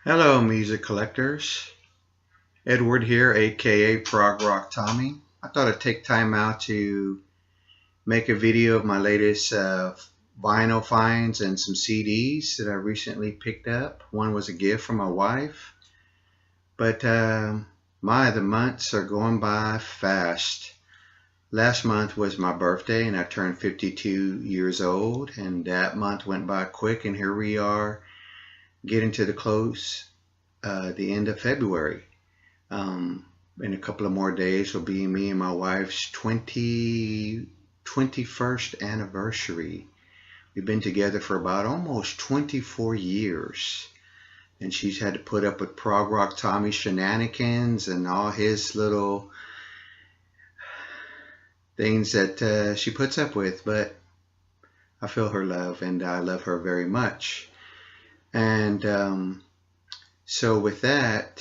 Hello, music collectors. Edward here, aka Prog Rock Tommy. I thought I'd take time out to make a video of my latest vinyl finds and some CDs that I recently picked up. One was a gift from my wife, but the months are going by fast. Last month was my birthday, and I turned 52 years old, and that month went by quick, and here we are getting to the end of February. In a couple of more days will be me and my wife's 21st anniversary. We've been together for about almost 24 years. And she's had to put up with Prog Rock Tommy's shenanigans and all his little things that she puts up with. But I feel her love, and I love her very much. And so with that,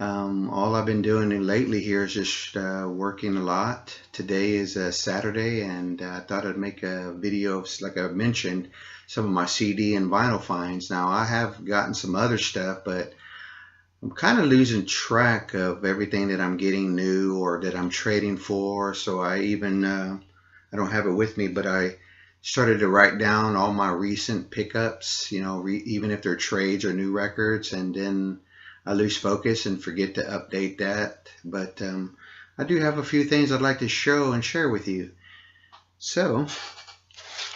all I've been doing lately here is just working a lot. Today is a Saturday, and I thought I'd make a video of, like I mentioned, some of my CD and vinyl finds. Now, I have gotten some other stuff, but I'm kind of losing track of everything that I'm getting new or that I'm trading for. So I don't have it with me, but I started to write down all my recent pickups, even if they're trades or new records, and then I lose focus and forget to update that. But I do have a few things I'd like to show and share with you. So,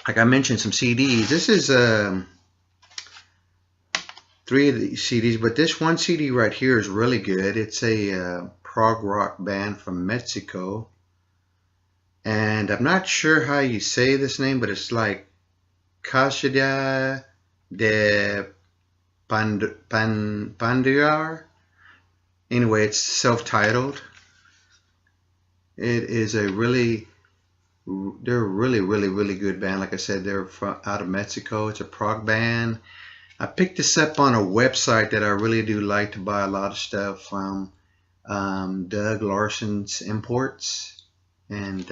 like I mentioned, some CDs. This is 3 of these CDs, but this one CD right here is really good. It's a prog rock band from Mexico. And I'm not sure how you say this name, but it's like Caja De Pandora. Anyway, it's self-titled. It is they're really good band. Like I said, they're out of Mexico. It's a prog band. I picked this up on a website that I really do like to buy a lot of stuff from, Doug Larson's Imports. And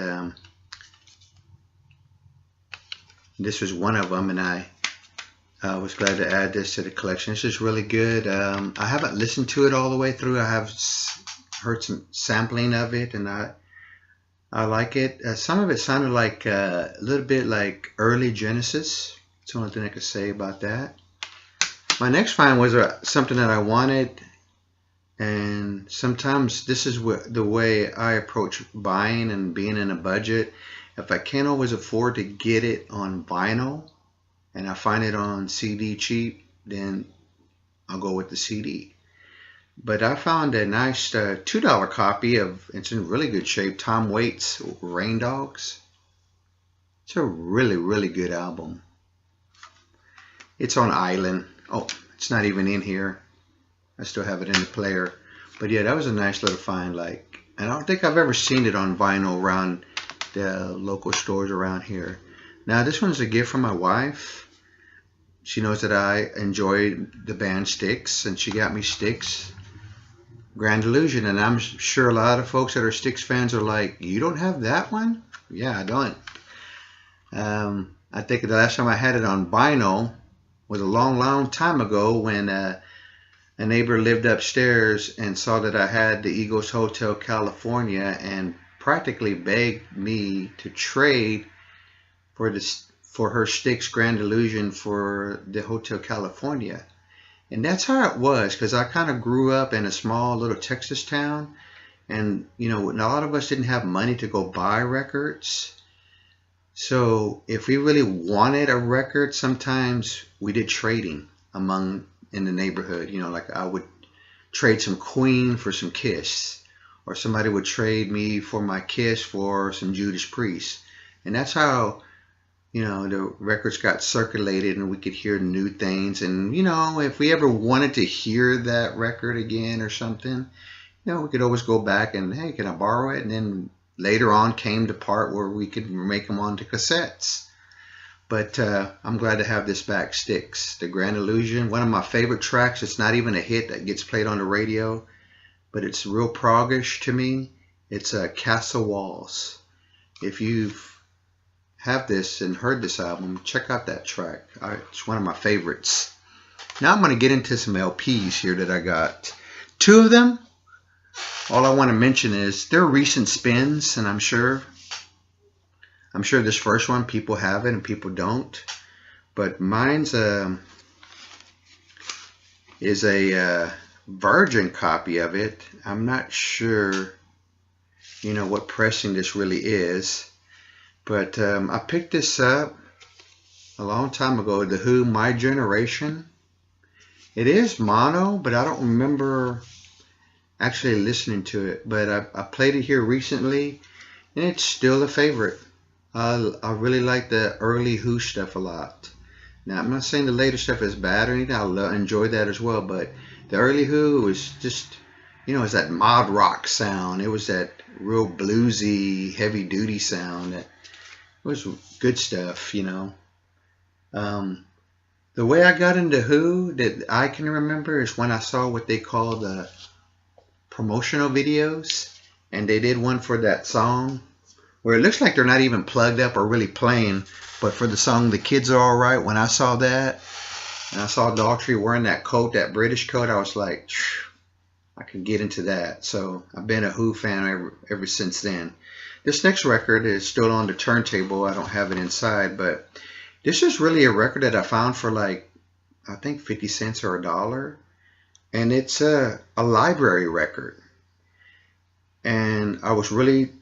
this was one of them, and I was glad to add this to the collection. This is really good. I haven't listened to it all the way through. I have heard some sampling of it, and I like it. Some of it sounded like a little bit like early Genesis. That's the only thing I could say about that. My next find was something that I wanted. And sometimes this is the way I approach buying and being in a budget. If I can't always afford to get it on vinyl and I find it on CD cheap, then I'll go with the CD. But I found a nice $2 copy of, it's in really good shape, Tom Waits' Rain Dogs. It's a really good album. It's on Island. Oh, it's not even in here. I still have it in the player. But yeah, that was a nice little find. I don't think I've ever seen it on vinyl around the local stores around here. Now, this one's a gift from my wife. She knows that I enjoy the band Styx, and she got me Styx Grand Illusion. And I'm sure a lot of folks that are Styx fans are like, you don't have that one? Yeah, I don't. I think the last time I had it on vinyl was a long time ago when a neighbor lived upstairs and saw that I had the Eagles Hotel California and practically begged me to trade for her Styx Grand Illusion for the Hotel California. And that's how it was, because I kind of grew up in a small little Texas town, and a lot of us didn't have money to go buy records. So if we really wanted a record, sometimes we did trading in the neighborhood. Like I would trade some Queen for some Kiss, or somebody would trade me for my Kiss for some Judas Priest. And that's how the records got circulated, and we could hear new things. And if we ever wanted to hear that record again or something, we could always go back and, hey, can I borrow it? And then later on came the part where we could make them onto cassettes. But I'm glad to have this back, Styx, the Grand Illusion. One of my favorite tracks. It's not even a hit that gets played on the radio, but it's real proggish to me. It's Castle Walls. If you have this and heard this album, check out that track. It's one of my favorites. Now I'm going to get into some LPs here that I got. Two of them, all I want to mention is they're recent spins, and I'm sure this first one people have it and people don't. But mine's is a virgin copy of it. I'm not sure, you know, what pressing this really is. But I picked this up a long time ago, The Who, My Generation. It is mono, but I don't remember actually listening to it. But I played it here recently, and it's still a favorite. I really like the early Who stuff a lot. Now, I'm not saying the later stuff is bad or anything. I enjoy that as well. But the early Who was just, you know, it was that mod rock sound. It was that real bluesy, heavy duty sound. It was good stuff, you know. The way I got into Who that I can remember is when I saw what they call the promotional videos, and they did one for that song where it looks like they're not even plugged up or really playing, but for the song The Kids Are Alright, when I saw that and I saw Daltrey wearing that coat, that British coat, I was like, I can get into that. So I've been a Who fan ever since then. This next record is still on the turntable. I don't have it inside, but this is really a record that I found for like, I think 50 cents or $1. And it's a library record. And I was really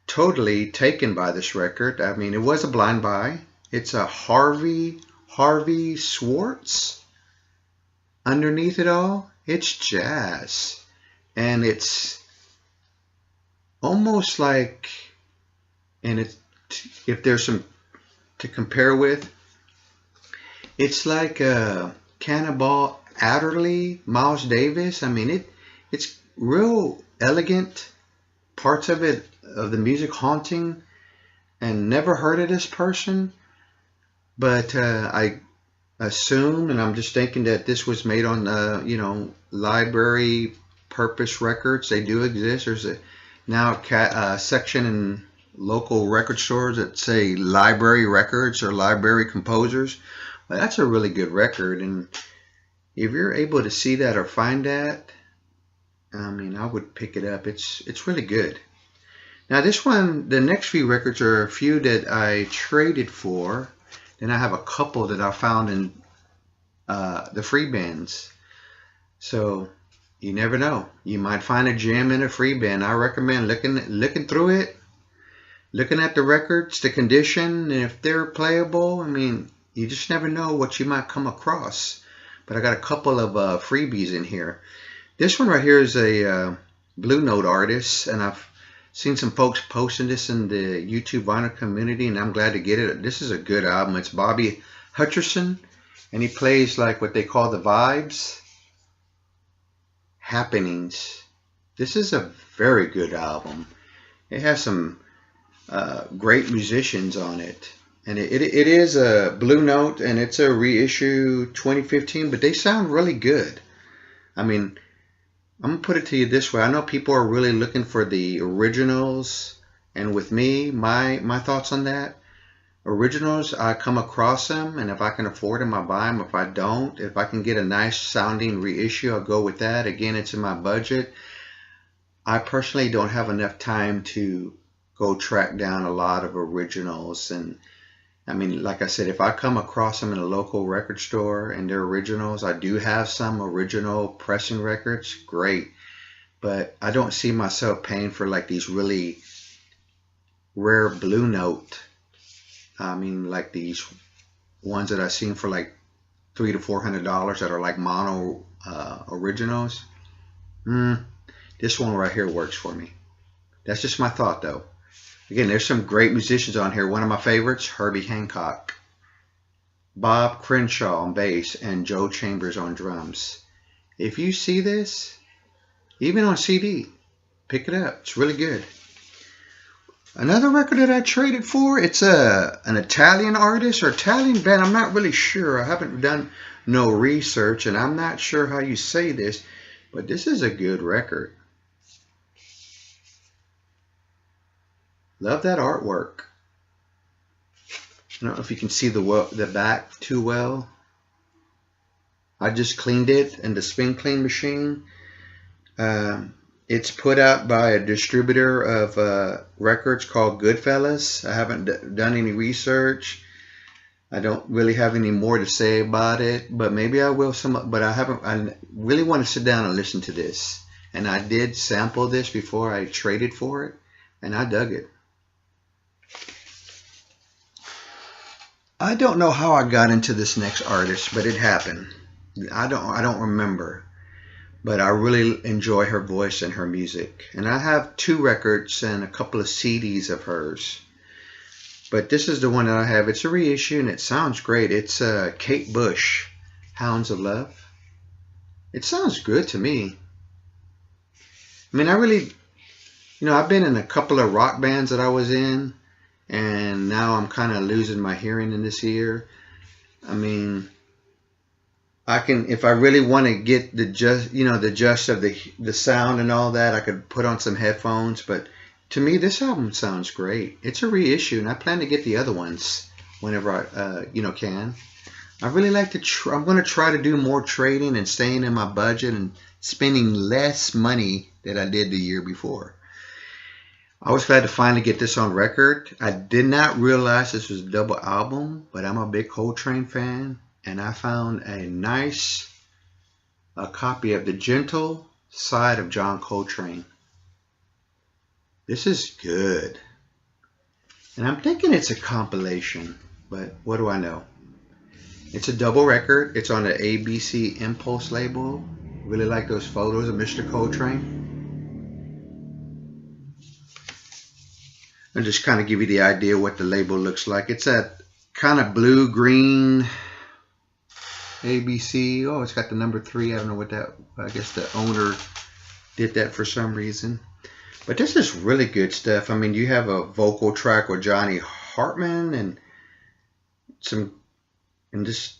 totally taken by this record. I mean, it was a blind buy. It's a Harvey Swartz underneath it all. It's jazz. And it's almost like, and it's, if there's some to compare with, it's like Cannonball Adderley, Miles Davis. I mean, it's real elegant, parts of it, of the music haunting, and never heard of this person, but I assume, and I'm just thinking that this was made on you know, library purpose records. They do exist. There's now a section in local record stores that say library records or library composers. Well, that's a really good record, and if you're able to see that or find that, I mean, I would pick it up. It's really good. Now this one, the next few records are a few that I traded for. Then I have a couple that I found in the free bins. So you never know. You might find a gem in a free bin. I recommend looking through it, looking at the records, the condition, and if they're playable. I mean, you just never know what you might come across. But I got a couple of freebies in here. This one right here is a Blue Note artist, and I've seen some folks posting this in the YouTube vinyl community, and I'm glad to get it. This is a good album. It's Bobby Hutcherson, and he plays like what they call the vibes, happenings. This is a very good album. It has some great musicians on it. And it is a Blue Note, and it's a reissue 2015, but they sound really good. I mean, I'm going to put it to you this way. I know people are really looking for the originals, and with me, my thoughts on that, originals, I come across them, and if I can afford them, I buy them. If I don't, if I can get a nice sounding reissue, I'll go with that. Again, it's in my budget. I personally don't have enough time to go track down a lot of originals, and I mean, like I said, if I come across them in a local record store and they're originals, I do have some original pressing records, great. But I don't see myself paying for like these really rare Blue Note. I mean, like these ones that I've seen for like $300 to $400 that are like mono originals. This one right here works for me. That's just my thought though. Again, there's some great musicians on here. One of my favorites, Herbie Hancock, Bob Crenshaw on bass, and Joe Chambers on drums. If you see this, even on CD, pick it up. It's really good. Another record that I traded for, it's an Italian artist or Italian band. I'm not really sure. I haven't done no research, and I'm not sure how you say this, but this is a good record. Love that artwork. I don't know if you can see the back too well. I just cleaned it in the spin clean machine. It's put out by a distributor of records called Goodfellas. I haven't done any research. I don't really have any more to say about it, but maybe I will some. But I haven't. I really want to sit down and listen to this. And I did sample this before I traded for it, and I dug it. I don't know how I got into this next artist, but it happened. I don't remember, but I really enjoy her voice and her music. And I have 2 records and a couple of CDs of hers. But this is the one that I have. It's a reissue and it sounds great. It's Kate Bush, Hounds of Love. It sounds good to me. I mean, I really, I've been in a couple of rock bands that I was in, and now I'm kind of losing my hearing in this ear. I mean, I can, if I really want to get the gist of the sound and all that, I could put on some headphones. But to me, this album sounds great. It's a reissue, and I plan to get the other ones whenever I, can. I really like to. I'm going to try to do more trading and staying in my budget and spending less money than I did the year before. I was glad to finally get this on record. I did not realize this was a double album, but I'm a big Coltrane fan, and I found a copy of The Gentle Side of John Coltrane. This is good. And I'm thinking it's a compilation, but what do I know? It's a double record. It's on the ABC Impulse label. Really like those photos of Mr. Coltrane. I'll just kind of give you the idea what the label looks like. It's that kind of blue-green ABC. Oh, it's got the number 3. I don't know what that, I guess the owner did that for some reason. But this is really good stuff. I mean, you have a vocal track with Johnny Hartman and just,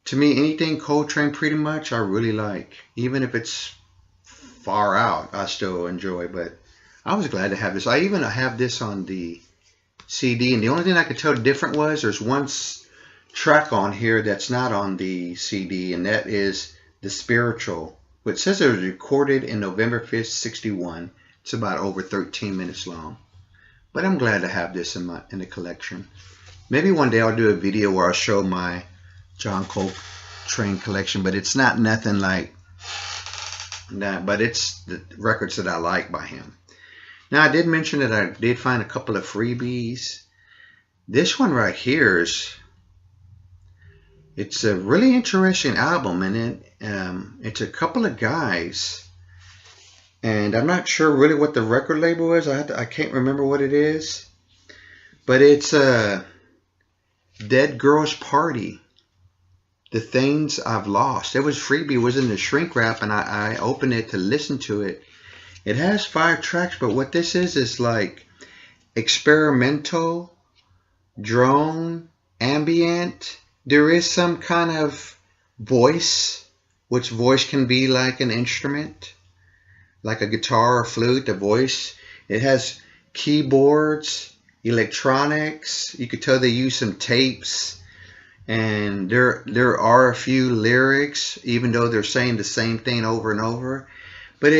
to me, anything Coltrane pretty much I really like. Even if it's far out, I still enjoy. But I was glad to have this. I even have this on the CD, and the only thing I could tell different was there's one track on here that's not on the CD, and that is The Spiritual, which says it was recorded in November 5th, 61. It's about over 13 minutes long. But I'm glad to have this in the collection. Maybe one day I'll do a video where I'll show my John Coltrane collection, but it's not nothing like that, but it's the records that I like by him. Now, I did mention that I did find a couple of freebies. This one right here it's a really interesting album, and it's a couple of guys, and I'm not sure really what the record label is. I can't remember what it is, but it's Dead Girls Party, The Things I've Lost. It was freebie. It was in the shrink wrap, and I opened it to listen to it. It has 5 tracks, but what this is like experimental, drone, ambient. There is some kind of voice, which voice can be like an instrument, like a guitar or flute, the voice. It has keyboards, electronics. You could tell they use some tapes, and there are a few lyrics, even though they're saying the same thing over and over. But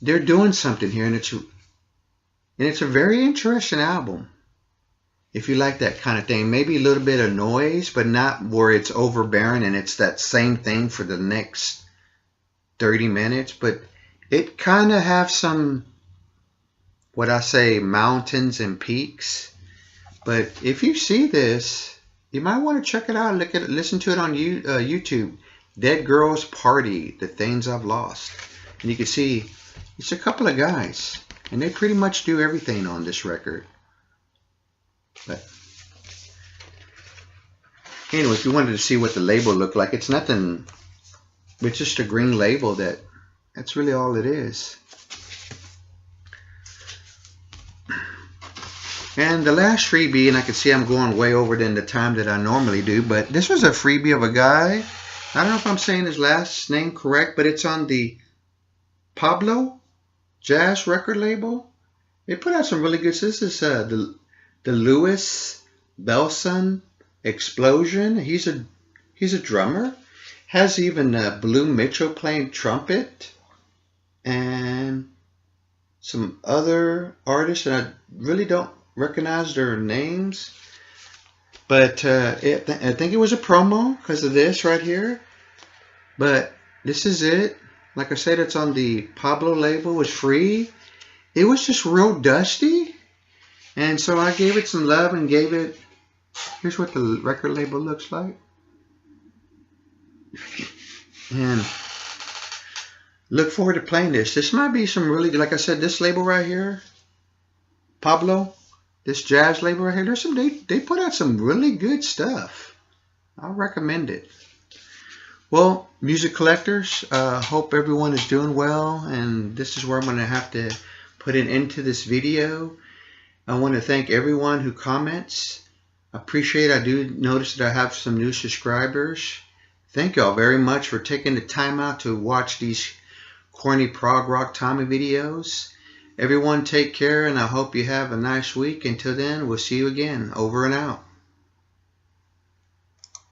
they're doing something here, and it's a very interesting album. If you like that kind of thing, maybe a little bit of noise, but not where it's overbearing and it's that same thing for the next 30 minutes. But it kind of have some, what I say, mountains and peaks. But if you see this, you might want to check it out. Listen to it on YouTube. Dead Girls Party, The Things I've Lost. And you can see it's a couple of guys, and they pretty much do everything on this record. But anyway, if you wanted to see what the label looked like, it's nothing. It's just a green label. That's really all it is. And the last freebie, and I can see I'm going way over than the time that I normally do, but this was a freebie of a guy. I don't know if I'm saying his last name correct, but it's on the Pablo Jazz record label. They put out some really good. This is the Louis Bellson Explosion. He's a drummer. Has even Blue Mitchell playing trumpet and some other artists, and I really don't recognize their names. But I think it was a promo because of this right here. But this is it. Like I said, it's on the Pablo label. It was free. It was just real dusty. And so I gave it some love and gave it... Here's what the record label looks like. And look forward to playing this. This might be some really... Like I said, this label right here, Pablo, this jazz label right here, there's some... They put out some really good stuff. I'll recommend it. Well, music collectors, hope everyone is doing well, and this is where I'm going to have to put an end to this video. I want to thank everyone who comments. I appreciate it. I do notice that I have some new subscribers. Thank y'all very much for taking the time out to watch these corny prog rock Tommy videos. Everyone take care, and I hope you have a nice week. Until then, we'll see you again. Over and out.